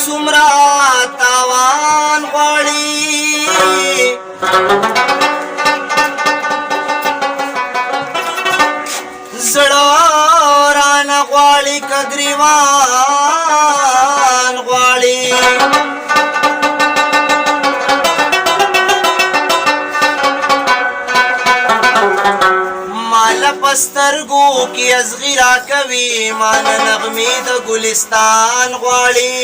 سمرا تاوان غواړي زړه رانه غواړي که ګریوان غواړي مالا پسترګو کې ازغي راکوي مالا نغمې د ګلستان غواړي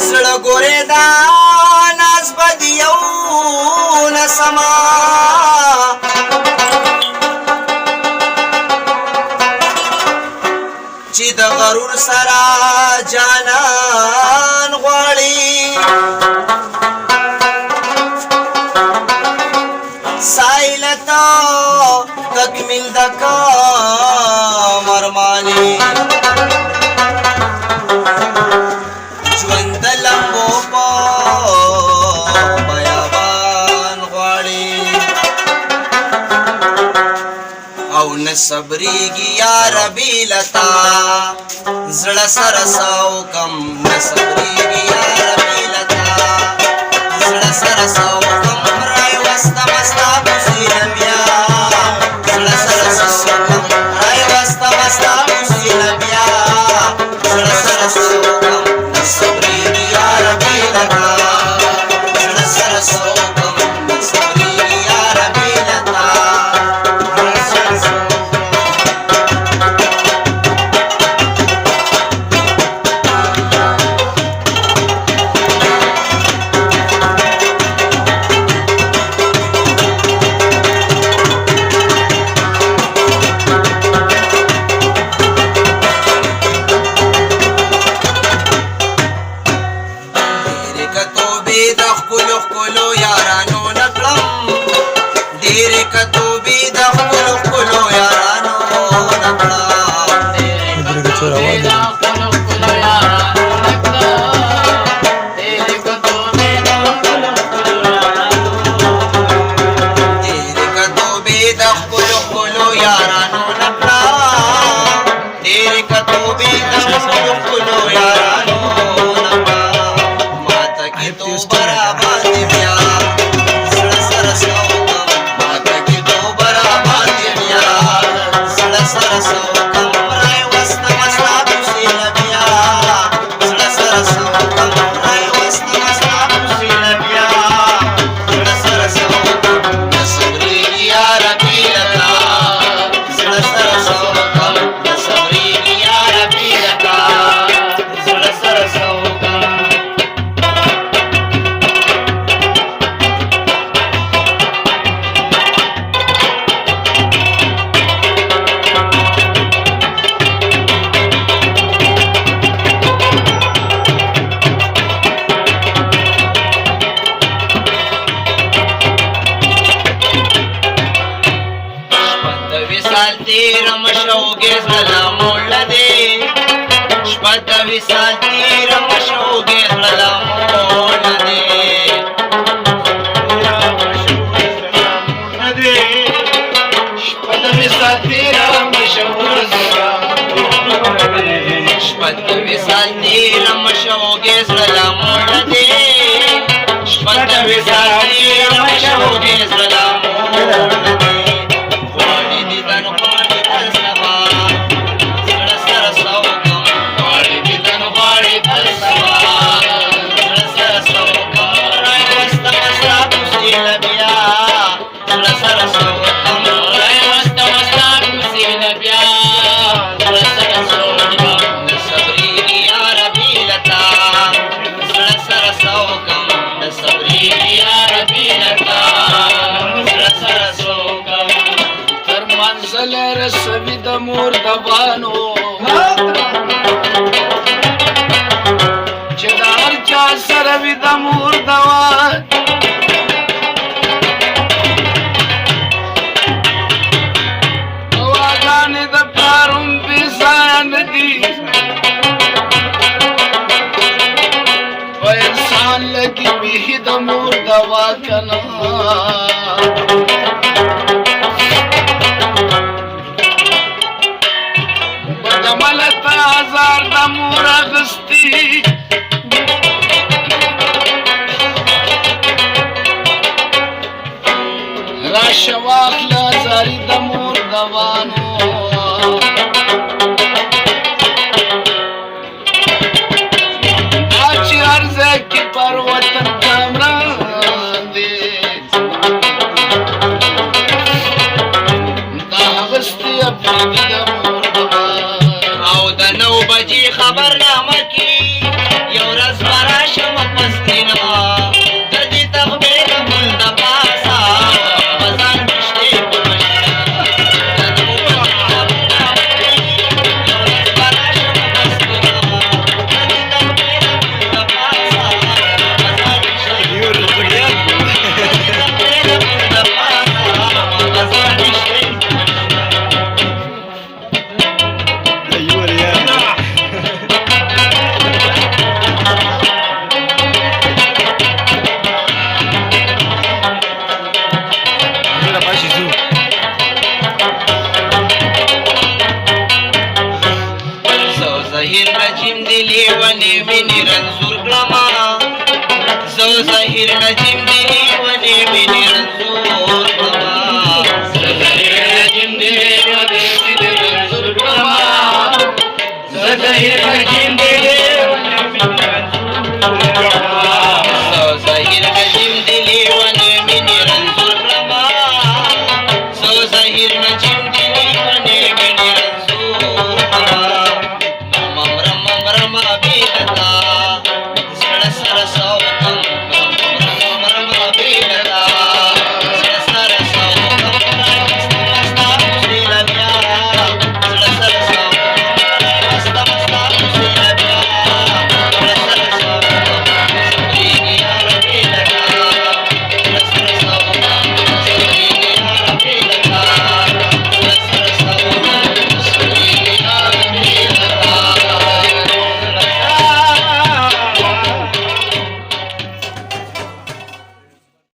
زړه ګورې دا ناز به د یو نسما چې د غرور سره جانان غواړي سایلتا تکمیل د کامرمانی ژوند د لمبو په بیابان غواړي او نه صبرېږي یار بېلتا زړه سره ساو کم نه صبرېږي یار بېلتا زړه سره ساو کم رایوسته مستا بوسینه بیا زړه سره ساو کم رایوسته مستا بوسینه بیا زړه سره ساو کم نه صبرېږي یار بېلتا زړه سره ساو کم نه صبرېږي یار بېلتا رسوي د مور د بانو چې د هر چا سره وي د مور د وان دواګانې د پلارم بې ځایه نه دي په انسان لګي بیخي د مور دوا که نه 1000 د مور اغستی راشه واخله زاري د مور دوانو دا چې هر ځای کې پر وطن کامران دی دا اغستی افریدي د مور دوان او د 9 بجې خبرنامه کې یو ورځ به راشم پسنینا د دې تغبې د ګل د پاسه په ځان کښتۍ په منډه د 9 بجې خبرنامه کې یو ورځ به راشم پسنینا د دې تغبې د ګل د پاسه په ځان کښتۍ په منډه د تغبې د ګل د پاسه په ځان کښتۍ په منډه زهیر نجیم دی لیونی ویني رنځور کړما زه زهیر نجیم دی لیونی ویني رنځور کړما زه زهیر نجیم دی لیونی ویني رنځور کړما زه زهیر نجیم دی لیونی ویني رنځور کړما زه زهیر نجیم دی لیونی ویني رنځور کړما زه زهیر نجیم دی لیونی ویني رنځور کړما ممرم بیلتا